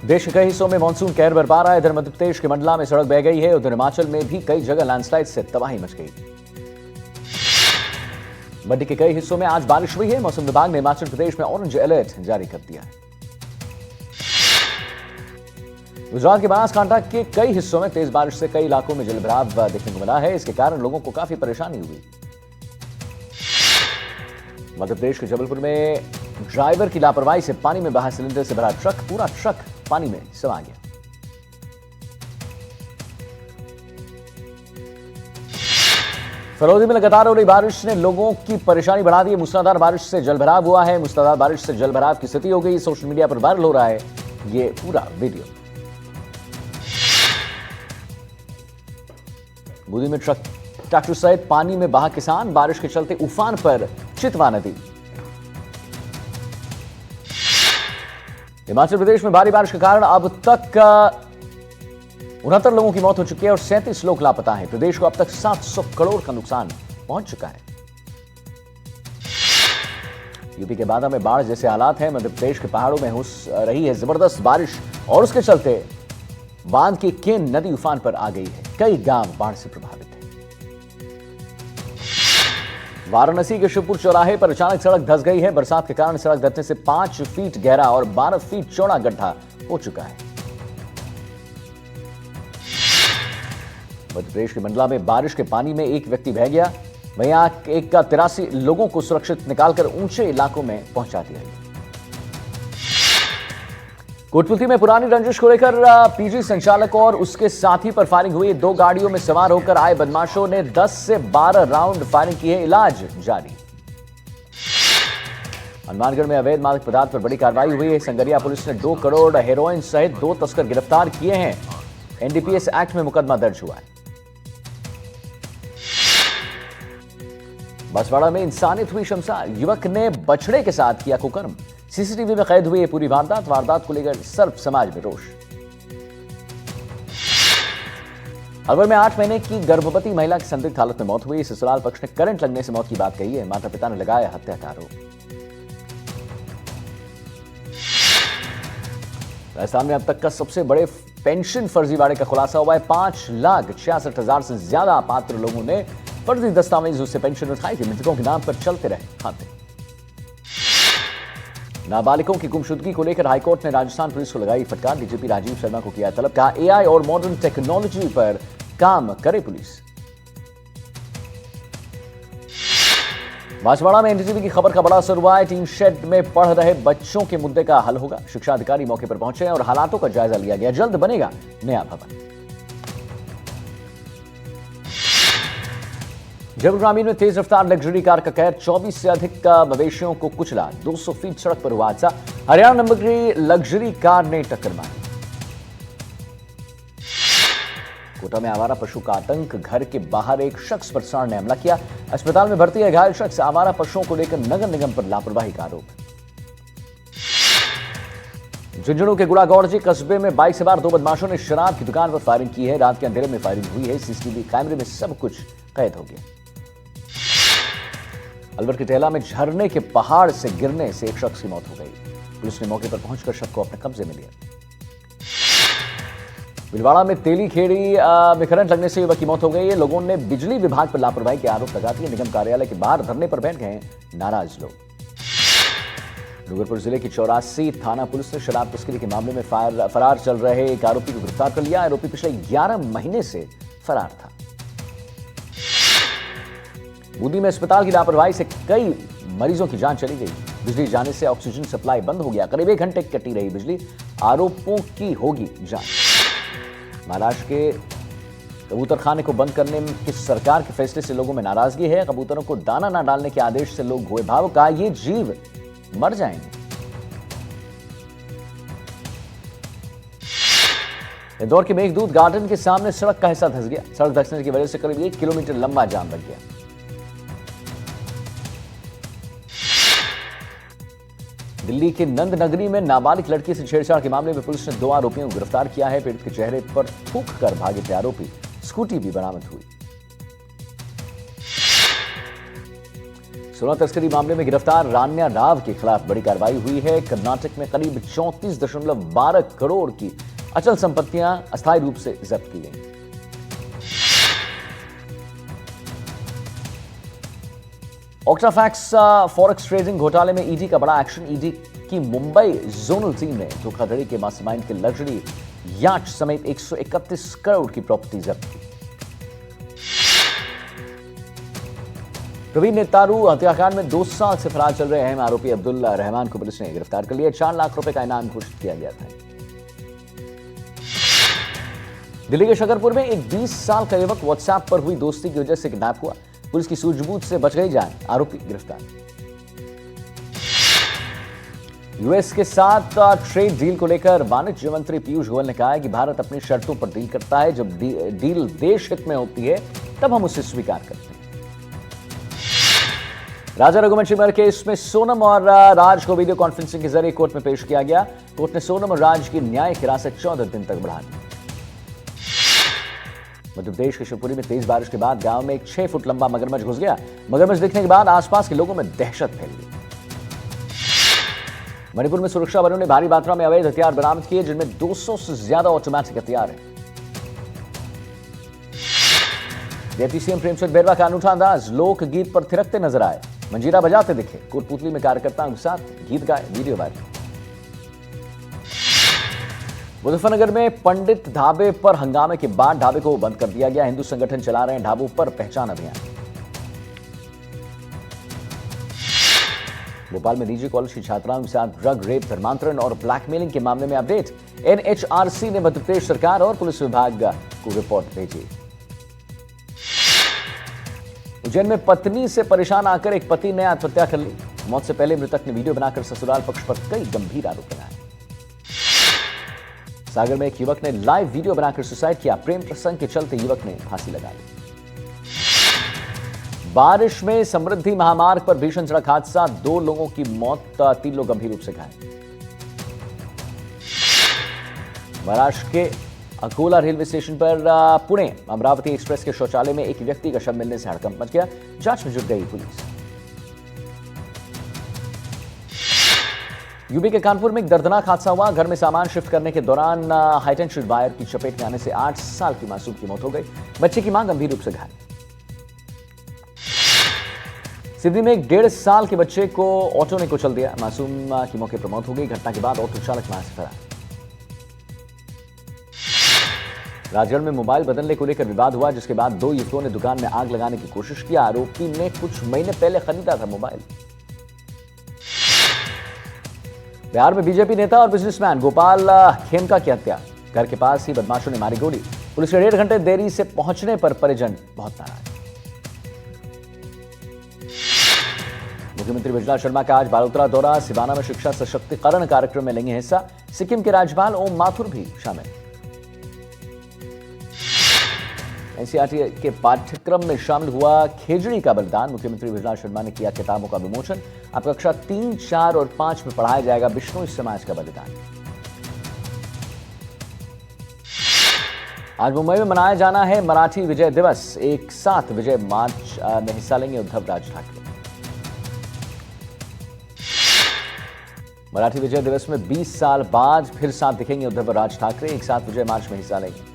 देश के कई हिस्सों में मानसून कहर बरपा रहा है। इधर मध्य प्रदेश के मंडला में सड़क बह गई है। उधर हिमाचल में भी कई जगह लैंडस्लाइड से तबाही मच गई। मंडी के कई हिस्सों में आज बारिश हुई है। मौसम विभाग ने हिमाचल प्रदेश में ऑरेंज अलर्ट जारी कर दिया है। गुजरात के बनासकांठा के कई हिस्सों में तेज बारिश से कई इलाकों में जलभराव देखने को मिला है। इसके कारण लोगों को काफी परेशानी हुई। मध्य प्रदेश के जबलपुर में ड्राइवर की लापरवाही से पानी में बहा सिलेंडर से भरा ट्रक, पूरा ट्रक पानी में समा गया। फरौदी में लगातार हो रही बारिश ने लोगों की परेशानी बढ़ा दी है। मूसलाधार बारिश से जलभराव हुआ है। मूसलाधार बारिश से जलभराव की स्थिति हो गई। सोशल मीडिया पर वायरल हो रहा है ये पूरा वीडियो। बूंदी में ट्रैक्टर सहित पानी में बहा किसान, बारिश के चलते उफान पर चितवा नदी। हिमाचल प्रदेश में भारी बारिश के कारण अब तक 69 लोगों की मौत हो चुकी है और 37 लोग लापता हैं। प्रदेश को अब तक 700 करोड़ का नुकसान पहुंच चुका है। यूपी के बांदा में बाढ़ जैसे हालात हैं। मध्य प्रदेश के पहाड़ों में हो रही है जबरदस्त बारिश और उसके चलते बांध की केन नदी उफान पर आ गई है। कई गांव बाढ़ से प्रभावित हैं। वाराणसी के शिवपुर चौराहे पर अचानक सड़क धंस गई है। बरसात के कारण सड़क धंसने से 5 फीट गहरा और 12 फीट चौड़ा गड्ढा हो चुका है। मध्य प्रदेश के मंडला में बारिश के पानी में एक व्यक्ति बह गया। वहीं एक का 83 लोगों को सुरक्षित निकालकर ऊंचे इलाकों में पहुंचा दिया गया। कोटपुतली में पुरानी रंजिश को लेकर पीजी संचालक और उसके साथी पर फायरिंग हुई। 2 गाड़ियों में सवार होकर आए बदमाशों ने 10 से 12 राउंड फायरिंग की है। इलाज जारी। हनुमानगढ़ में अवैध मादक पदार्थ पर बड़ी कार्रवाई हुई है। संगरिया पुलिस ने 2 करोड़ हेरोइन सहित 2 तस्कर गिरफ्तार किए हैं। एनडीपीएस एक्ट में मुकदमा दर्ज हुआ है। बांसवाड़ा में इंसानियत हुई शर्मसार। युवक ने बछड़े के साथ किया कुकर्म। सीसीटीवी में कैद हुई है पूरी वारदात को लेकर सर्व समाज में रोष। अलवर में 8 महीने की गर्भवती महिला की संदिग्ध हालत में मौत हुई। ससुराल पक्ष ने करंट लगने से मौत की बात कही है। माता पिता ने लगाया हत्या का आरोप। राजस्थान में अब तक का सबसे बड़े पेंशन फर्जीवाड़े का खुलासा हुआ है। 5,66,000 से ज्यादा पात्र लोगों ने फर्जी दस्तावेजों से पेंशन उठाई थी। मृतकों के नाम पर चलते रहे खाते। नाबालिगों की गुमशुदगी को लेकर हाईकोर्ट ने राजस्थान पुलिस को लगाई फटकार। डीजीपी राजीव शर्मा को किया तलब। कहा एआई और मॉडर्न टेक्नोलॉजी पर काम करे पुलिस। बांसवाड़ा में एनडीटीवी की खबर का बड़ा असर हुआ है। टीन शेड में पढ़ रहे बच्चों के मुद्दे का हल होगा। शिक्षा अधिकारी मौके पर पहुंचे और हालातों का जायजा लिया गया। जल्द बनेगा नया भवन। जबलपुर ग्रामीण में तेज रफ्तार लग्जरी कार का कहर। 24 से अधिक मवेशियों को कुचला। 200 फीट सड़क पर हुआ हादसा। हरियाणा नंबर की लग्जरी कार ने टक्कर मारी। कोटा में आवारा पशु का आतंक। घर के बाहर एक शख्स पर सांड ने हमला किया। अस्पताल में भर्ती है घायल शख्स। आवारा पशुओं को लेकर नगर निगम पर लापरवाही का आरोप। झुंझुनू के गुड़ागौड़जी कस्बे में बाइक सवार 2 बदमाशों ने शराब की दुकान पर फायरिंग की है। रात के अंधेरे में फायरिंग हुई है। सीसीटीवी कैमरे में सब कुछ कैद हो गया। अलवर के टेहला में झरने के पहाड़ से गिरने से एक शख्स की मौत हो गई। पुलिस ने मौके पर पहुंचकर शव को अपने कब्जे में लिया। भीलवाड़ा में तेली खेड़ी में करंट लगने से युवक की मौत हो गई है। लोगों ने बिजली विभाग पर लापरवाही के आरोप लगा दिए। निगम कार्यालय के बाहर धरने पर बैठ गए नाराज लोग। डूंगरपुर जिले की 84 थाना पुलिस ने शराब तस्करी के मामले में फरार चल रहे एक आरोपी को गिरफ्तार कर लिया। आरोपी पिछले 11 महीने से फरार था। बूंदी में अस्पताल की लापरवाही से कई मरीजों की जान चली गई। बिजली जाने से ऑक्सीजन सप्लाई बंद हो गया। करीब 1 घंटे कटी रही बिजली। आरोपों की होगी जांच। महाराष्ट्र के कबूतरखाने को बंद करने के सरकार के फैसले से लोगों में नाराजगी है। कबूतरों को दाना न डालने के आदेश से लोग हुए भावुक। कहा ये जीव मर जाएंगे। इंदौर के मेघदूत गार्डन के सामने सड़क का हिस्सा धंस गया। सड़क धंसने की वजह से करीब 1 किलोमीटर लंबा जाम लग गया। दिल्ली के नंद नगरी में नाबालिग लड़की से छेड़छाड़ के मामले में पुलिस ने 2 आरोपियों को गिरफ्तार किया है। पीड़ित के चेहरे पर थूक कर भागे थे आरोपी। स्कूटी भी बरामद हुई। सोना तस्करी मामले में गिरफ्तार रान्या राव के खिलाफ बड़ी कार्रवाई हुई है। कर्नाटक में करीब 34.12 करोड़ की अचल संपत्तियां अस्थायी रूप से जब्त की गई। ऑक्टाफैक्स फॉरेक्स ट्रेडिंग घोटाले में ईडी का बड़ा एक्शन। ईडी की मुंबई जोनल टीम ने धोखाधड़ी के मास्टरमाइंड के लग्जरी याच समेत 131 करोड़ की प्रॉपर्टी जब्त की। प्रवीण नेतारू हत्याकांड में 2 साल से फरार चल रहे अहम आरोपी अब्दुल रहमान को पुलिस ने गिरफ्तार कर लिया। 4 लाख रुपए का इनाम घोषित किया गया था। दिल्ली के शकरपुर में एक 20 साल का युवक व्हाट्सएप पर हुई दोस्ती की वजह से किडनैप हुआ। पुलिस की सूझबूझ से बच गई जान, आरोपी गिरफ्तार। यूएस के साथ ट्रेड डील को लेकर वाणिज्य मंत्री पीयूष गोयल ने कहा है कि भारत अपनी शर्तों पर डील करता है। जब डील देश हित में होती है तब हम उसे स्वीकार करते हैं। राजा रघुवंशी मर्डर केस में सोनम और राज को वीडियो कॉन्फ्रेंसिंग के जरिए कोर्ट में पेश किया गया। कोर्ट ने सोनम और राज की न्यायिक हिरासत 14 दिन तक बढ़ा दी। मध्य प्रदेश के शिवपुरी में तेज बारिश के बाद गांव में एक 6 फुट लंबा मगरमच्छ घुस गया। मगरमच्छ दिखने के बाद आसपास के लोगों में दहशत फैल गई। मणिपुर में सुरक्षा बलों ने भारी मात्रा में अवैध हथियार बरामद किए, जिनमें 200 से ज्यादा ऑटोमेटिक हथियार हैं। डिप्टी सीएम प्रेमचंद बैरवा का अनूठा अंदाज, लोकगीत पर थिरकते नजर आए, मंजीरा बजाते दिखे, कोटपुतली में कार्यकर्ताओं के साथ गीत गाए, वीडियो वायरल। मुजफ्फरनगर में पंडित ढाबे पर हंगामे के बाद ढाबे को बंद कर दिया गया। हिंदू संगठन चला रहे हैं ढाबों पर पहचान अभियान। भोपाल में निजी कॉलेज की छात्राओं के साथ ड्रग रेप, धर्मांतरण और ब्लैकमेलिंग के मामले में अपडेट। एनएचआरसी ने मध्य प्रदेश सरकार और पुलिस विभाग को रिपोर्ट भेजी। उज्जैन में पत्नी से परेशान आकर एक पति ने आत्महत्या कर ली। मौत से पहले मृतक ने वीडियो बनाकर ससुराल पक्ष पर कई गंभीर आरोप लगाए। सागर में एक युवक ने लाइव वीडियो बनाकर सुसाइड किया। प्रेम प्रसंग के चलते युवक ने फांसी लगा ली। बारिश में समृद्धि महामार्ग पर भीषण सड़क हादसा, 2 लोगों की मौत, 3 लोग गंभीर रूप से घायल। महाराष्ट्र के अकोला रेलवे स्टेशन पर पुणे अमरावती एक्सप्रेस के शौचालय में एक व्यक्ति का शव मिलने से हड़कंप मच गया। जांच में जुट गई पुलिस। यूपी के कानपुर में एक दर्दनाक हादसा हुआ। घर में सामान शिफ्ट करने के दौरान हाईटेंशन वायर की चपेट में आने से 8 साल की मासूम की मौत हो गई। बच्चे की मां गंभीर रूप से घायल। सिडनी में एक 1.5 साल के बच्चे को ऑटो ने कुचल दिया। मासूम की मौके पर मौत हो गई। घटना के बाद ऑटो चालक वहां से फरार। राजगढ़ में मोबाइल बदलने को लेकर विवाद हुआ, जिसके बाद 2 युवकों ने दुकान में आग लगाने की कोशिश की। आरोपी ने कुछ महीने पहले खरीदा था मोबाइल। बिहार में बीजेपी नेता और बिजनेसमैन गोपाल खेमका की हत्या। घर के पास ही बदमाशों ने मारी गोली। पुलिस के 1.5 घंटे देरी से पहुंचने पर परिजन बहुत नाराज। मुख्यमंत्री बिजला शर्मा का आज बालोतरा दौरा। सिवाना में शिक्षा सशक्तिकरण कार्यक्रम में लेंगे हिस्सा। सिक्किम के राज्यपाल ओम माथुर भी शामिल। एनसीईआरटी के पाठ्यक्रम में शामिल हुआ खेजड़ी का बलिदान। मुख्यमंत्री बिजला शर्मा ने किया किताबों का विमोचन। अब कक्षा 3, 4 और 5 में पढ़ाया जाएगा बिश्नोई समाज का बलिदान। आज मुंबई में मनाया जाना है मराठी विजय दिवस। एक साथ विजय मार्च में हिस्सा लेंगे उद्धव राज ठाकरे। मराठी विजय दिवस में 20 साल बाद फिर साथ दिखेंगे उद्धव राज ठाकरे। एक साथ विजय मार्च में हिस्सा लेंगे।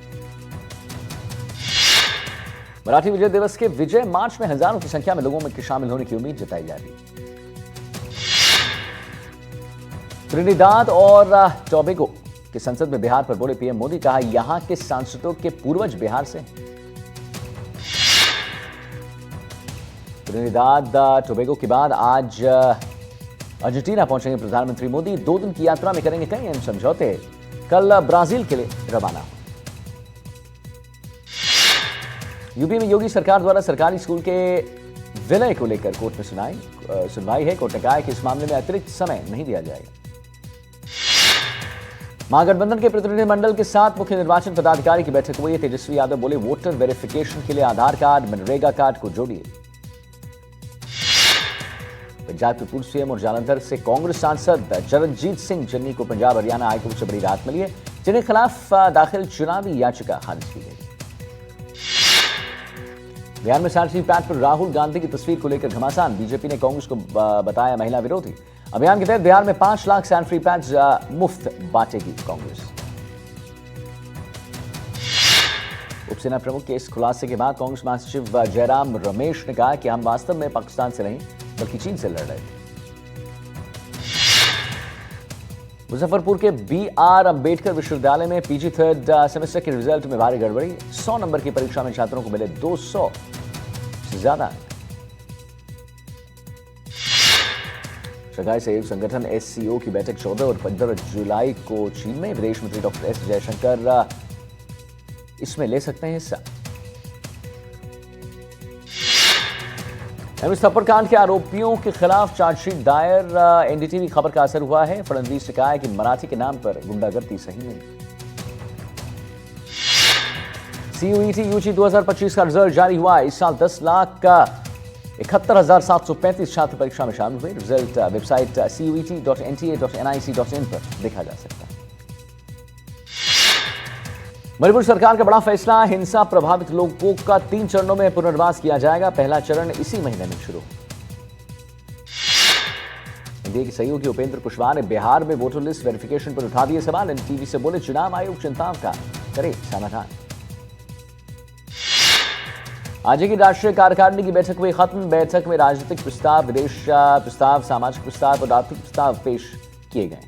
मराठी विजय दिवस के विजय मार्च में हजारों की संख्या में लोगों में शामिल होने की उम्मीद जताई जा रही है। त्रिनिदाद और टोबैगो की संसद में बिहार पर बोले पीएम मोदी। कहा यहां के सांसदों के पूर्वज बिहार से। त्रिनिदाद टोबैगो के बाद आज अर्जेंटीना पहुंचेंगे प्रधानमंत्री मोदी। 2 दिन की यात्रा में करेंगे कई अहम समझौते। कल ब्राजील के लिए रवाना। यूपी में योगी सरकार द्वारा सरकारी स्कूल के विलय को लेकर कोर्ट में सुनवाई है। कोर्ट ने कहा है कि इस मामले में अतिरिक्त समय नहीं दिया जाएगा। महागठबंधन के प्रतिनिधिमंडल के साथ मुख्य निर्वाचन पदाधिकारी की बैठक हुई है। तेजस्वी यादव बोले वोटर वेरिफिकेशन के लिए आधार कार्ड, मनरेगा कार्ड को जोड़िए। पंजाब के पूर्व सीएम और जालंधर से कांग्रेस सांसद चरणजीत सिंह चन्नी को पंजाब हरियाणा हाईकोर्ट से बड़ी राहत मिली है, जिनके खिलाफ दाखिल चुनावी याचिका खारिज की गई। बिहार में सैनिटरी पैड पर राहुल गांधी की तस्वीर को लेकर घमासान। बीजेपी ने कांग्रेस को बताया महिला विरोधी। अभियान के तहत बिहार में 5 लाख सैनिटरी पैड्स मुफ्त बांटेगी कांग्रेस। उपसेना प्रमुख के इस खुलासे के बाद कांग्रेस महासचिव जयराम रमेश ने कहा कि हम वास्तव में पाकिस्तान से नहीं बल्कि चीन से लड़ रहे थे। मुजफ्फरपुर के BR अंबेडकर विश्वविद्यालय में पीजी थर्ड सेमेस्टर के रिजल्ट में भारी गड़बड़ी। 100 नंबर की परीक्षा में छात्रों को मिले 200 से ज्यादा अंक। शंघाई सहयोग संगठन SCO की बैठक 14 और 15 जुलाई को चीन में। विदेश मंत्री डॉक्टर S जयशंकर इसमें ले सकते हैं हिस्सा। एमएस थप्पड़ कांड के आरोपियों के खिलाफ चार्जशीट दायर। NDTV खबर का असर हुआ है। फडणवीस ने कहा है कि मराठी के नाम पर गुंडागर्दी सही नहीं। CUET UG 2025 का रिजल्ट जारी हुआ। इस साल 10,71,735 छात्र परीक्षा में शामिल हुए। रिजल्ट वेबसाइट CUET.nta.nic.in पर देखा जा सकता है। मणिपुर सरकार का बड़ा फैसला। हिंसा प्रभावित लोगों का 3 चरणों में पुनर्वास किया जाएगा। पहला चरण इसी महीने में शुरू। एनडीए के सहयोगी उपेंद्र कुशवाहा ने बिहार में वोटर लिस्ट वेरिफिकेशन पर उठा दिए सवाल। NDTV से बोले चुनाव आयोग चिंताओं का करे समाधान। आज की राष्ट्रीय कार्यकारिणी की बैठक हुई खत्म। बैठक में राजनीतिक प्रस्ताव, विदेश प्रस्ताव, सामाजिक प्रस्ताव और आर्थिक प्रस्ताव पेश किए गए।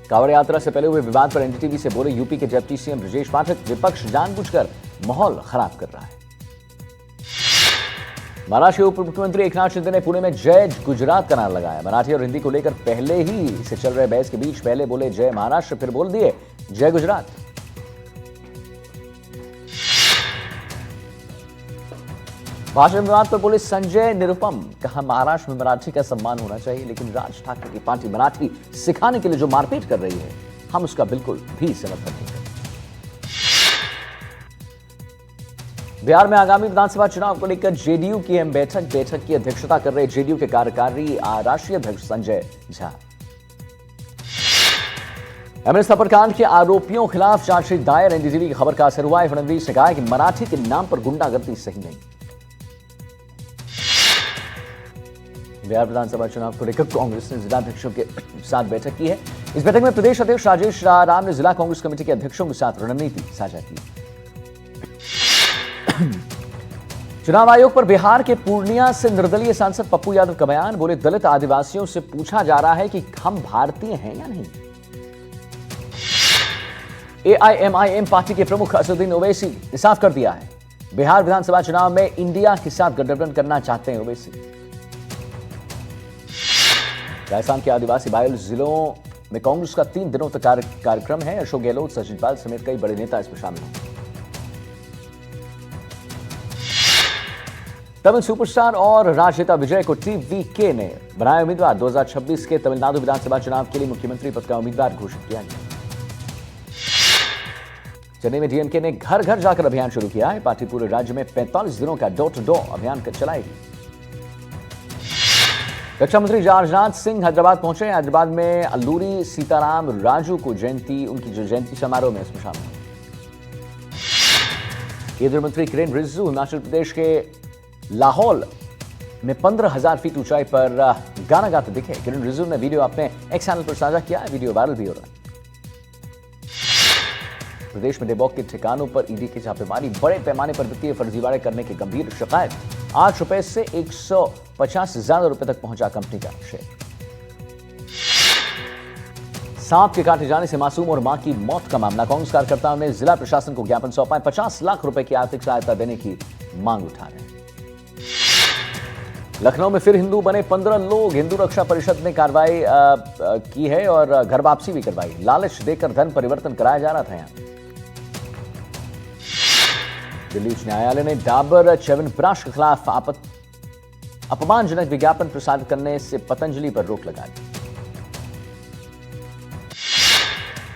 कांवड़ यात्रा से पहले हुए विवाद पर NDTV से बोले यूपी के डिप्टी सीएम ब्रजेश पाठक, विपक्ष जानबूझकर माहौल खराब कर रहा है। महाराष्ट्र के उप मुख्यमंत्री एकनाथ शिंदे ने पुणे में जय गुजरात का नारा लगाया। मराठी और हिंदी को लेकर पहले ही से चल रहे बहस के बीच पहले बोले जय महाराष्ट्र, फिर बोल दिए जय गुजरात। भाषण विवाद पर बोले संजय निरुपम, कहा महाराष्ट्र में मराठी का सम्मान होना चाहिए, लेकिन राज ठाकरे की पार्टी मराठी सिखाने के लिए जो मारपीट कर रही है हम उसका बिल्कुल भी समर्थन नहीं करते। बिहार में आगामी विधानसभा चुनाव को लेकर जेडीयू की अहम बैठक की अध्यक्षता कर रहे जेडीयू के कार्यकारी राष्ट्रीय अध्यक्ष संजय झा। एमएस थप्पड़ कांड के आरोपियों के खिलाफ चार्जशीट दायर। NDTV की खबर का असर हुआ है। फडणवीस ने कहा कि मराठी के नाम पर गुंडागर्दी सही नहीं। बिहार विधानसभा चुनाव को लेकर कांग्रेस ने जिलाध्यक्षों के साथ बैठक की है। इस बैठक में प्रदेश अध्यक्ष राजेश राम ने जिला कांग्रेस कमेटी के अध्यक्षों के साथ रणनीति साझा की। चुनाव आयोग पर बिहार के पूर्णिया से निर्दलीय सांसद पप्पू यादव का बयान। बोले दलित आदिवासियों से पूछा जा रहा है कि हम भारतीय हैं या नहीं। AIMIM पार्टी के प्रमुख असदुद्दीन ओवैसी ने साफ कर दिया है बिहार विधानसभा चुनाव में इंडिया के साथ गठबंधन करना चाहते हैं ओवैसी। राजस्थान के आदिवासी बाहुल जिलों में कांग्रेस का 3 दिनों तक कार्यक्रम है। अशोक गहलोत, सचिन पाल समेत कई बड़े नेता इसमें शामिल होंगे। तमिल सुपरस्टार और राजनेता विजय को TVK ने बनाया उम्मीदवार। 2026 के तमिलनाडु विधानसभा चुनाव के लिए मुख्यमंत्री पद का उम्मीदवार घोषित किया गया। चेन्नई में DMK ने घर घर जाकर अभियान शुरू किया है। पार्टी पूरे राज्य में 45 दिनों का डोर टू डोर अभियान चलाएगी। रक्षा मंत्री राजनाथ सिंह हैदराबाद पहुंचे। हैदराबाद में अल्लूरी सीताराम राजू को उनकी जो जयंती समारोह में इसमें शामिल हुए। केंद्रीय मंत्री किरेन रिजिजू हिमाचल प्रदेश के लाहौल में 15,000 फीट ऊंचाई पर गाना गाते दिखे। किरेन रिजिजू ने वीडियो अपने एक्स चैनल पर साझा किया है। वीडियो वायरल भी हो रहा है। प्रदेश में डेबॉक के ठिकानों पर ईडी की छापेमारी। बड़े पैमाने पर वित्तीय फर्जीवाड़े करने की गंभीर शिकायत। 8 रुपए से 150 से ज्यादा रुपए तक पहुंचा कंपनी का शेयर। सांप के काटे जाने से मासूम और मां की मौत का मामला। कांग्रेस कार्यकर्ताओं ने जिला प्रशासन को ज्ञापन सौंपा। 50 लाख रुपए की आर्थिक सहायता देने की मांग उठा रहे हैं। लखनऊ में फिर हिंदू बने 15 लोग। हिंदू रक्षा परिषद ने कार्रवाई की है और घर वापसी भी करवाई। लालच देकर धन परिवर्तन कराया जा रहा था। यहां दिल्ली उच्च न्यायालय ने डाबर च्यवनप्राश के खिलाफ अपमानजनक विज्ञापन प्रसारित करने से पतंजलि पर रोक लगा दी।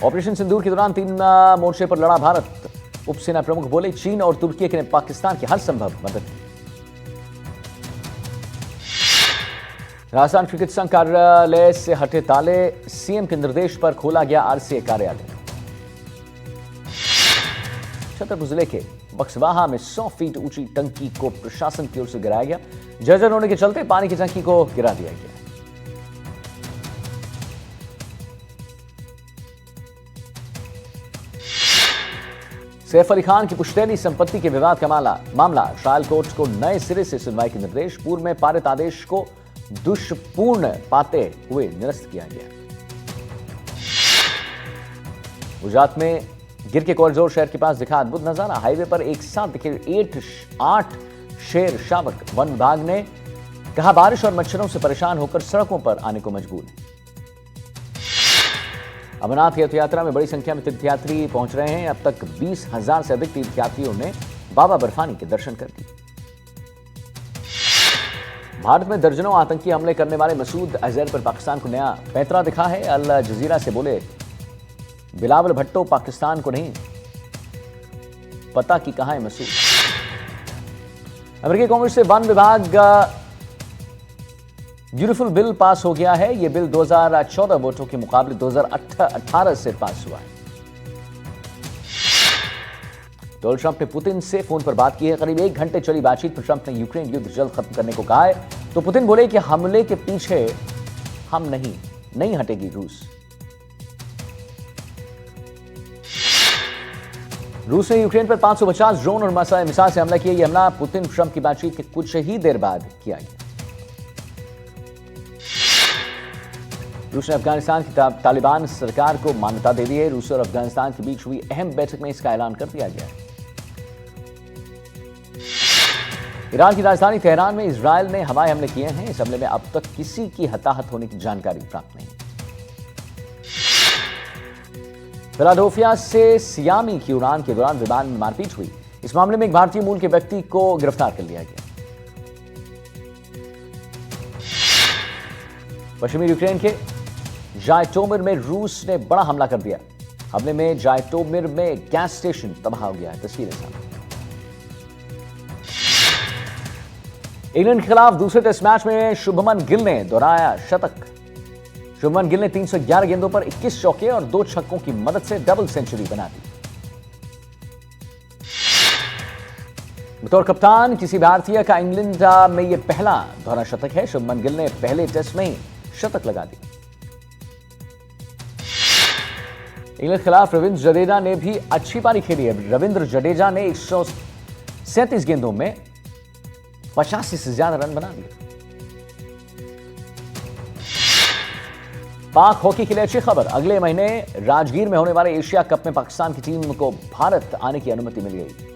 ऑपरेशन सिंदूर के दौरान 3 मोर्चे पर लड़ा भारत। उपसेना प्रमुख बोले चीन और तुर्की ने पाकिस्तान की हर संभव मदद की। राजस्थान क्रिकेट संघ कार्यालय से हटे ताले। सीएम के निर्देश पर खोला गया RCA कार्यालय। छतरपुर जिले के बक्सवाहा में 100 फीट ऊंची टंकी को प्रशासन की ओर से गिराया गया। जर्जर होने के चलते पानी की टंकी को गिरा दिया गया। सैफ अली खान की पुश्तैनी संपत्ति के विवाद का मामला ट्रायल कोर्ट को नए सिरे से सुनवाई के निर्देश। पूर्व में पारित आदेश को दुष्पूर्ण पाते हुए निरस्त किया गया। गुजरात में गिर के कोरजोर शहर के पास दिखा अद्भुत नजारा। हाईवे पर एक साथ दिखे 8 शेर शावक। वन विभाग ने कहा बारिश और मच्छरों से परेशान होकर सड़कों पर आने को मजबूर है। अमरनाथ तीर्थ यात्रा में बड़ी संख्या में तीर्थयात्री पहुंच रहे हैं। अब तक 20,000 से अधिक तीर्थयात्रियों ने बाबा बर्फानी के दर्शन कर दिए। भारत में दर्जनों आतंकी हमले करने वाले मसूद अजहर पर पाकिस्तान को नया पैंतरा दिखा है। अल जजीरा से बोले बिलावल भट्टो पाकिस्तान को नहीं पता कि कहां है मसूद। अमेरिकी कांग्रेस से वन विभाग ब्यूटीफुल बिल पास हो गया है। यह बिल 2014 वोटों के मुकाबले 2018 से पास हुआ है। डोनाल्ड ट्रंप ने पुतिन से फोन पर बात की है। करीब 1 घंटे चली बातचीत में ट्रंप ने यूक्रेन युद्ध जल्द खत्म करने को कहा है, तो पुतिन बोले कि हमले के पीछे हम नहीं हटेगी रूस ने यूक्रेन पर 550 ड्रोन और मिसाइल से हमला किया। यह हमला पुतिन ट्रंप की बातचीत के कुछ ही देर बाद किया गया। रूस ने अफगानिस्तान की तालिबान सरकार को मान्यता दे दी है। रूस और अफगानिस्तान के बीच हुई अहम बैठक में इसका ऐलान कर दिया गया है। ईरान की राजधानी तेहरान में इजरायल ने हवाई हमले किए हैं। इस हमले में अब तक किसी की हताहत होने की जानकारी प्राप्त नहीं। फिलाडेल्फिया से सियामी की उड़ान के दौरान विमान में मारपीट हुई। इस मामले में एक भारतीय मूल के व्यक्ति को गिरफ्तार कर लिया गया। पश्चिमी यूक्रेन के जायटोमिर में रूस ने बड़ा हमला कर दिया। हमले में जायटोमिर में गैस स्टेशन तबाह हो गया है। तस्वीरें सामने। इंग्लैंड के खिलाफ दूसरे टेस्ट मैच में शुभमन गिल ने दोहराया शतक। शुभमन गिल ने 311 गेंदों पर 21 चौके और 2 छक्कों की मदद से डबल सेंचुरी बना दी। बतौर कप्तान किसी भारतीय का इंग्लैंड में यह पहला दोहरा शतक है। शुभमन गिल ने पहले टेस्ट में ही शतक लगा दिया। इंग्लैंड के खिलाफ रविंद्र जडेजा ने भी अच्छी पारी खेली है। रविंद्र जडेजा ने 137 गेंदों में 85 से ज्यादा रन बना दिए। पाक हॉकी के लिए अच्छी खबर। अगले महीने राजगीर में होने वाले एशिया कप में पाकिस्तान की टीम को भारत आने की अनुमति मिल गई।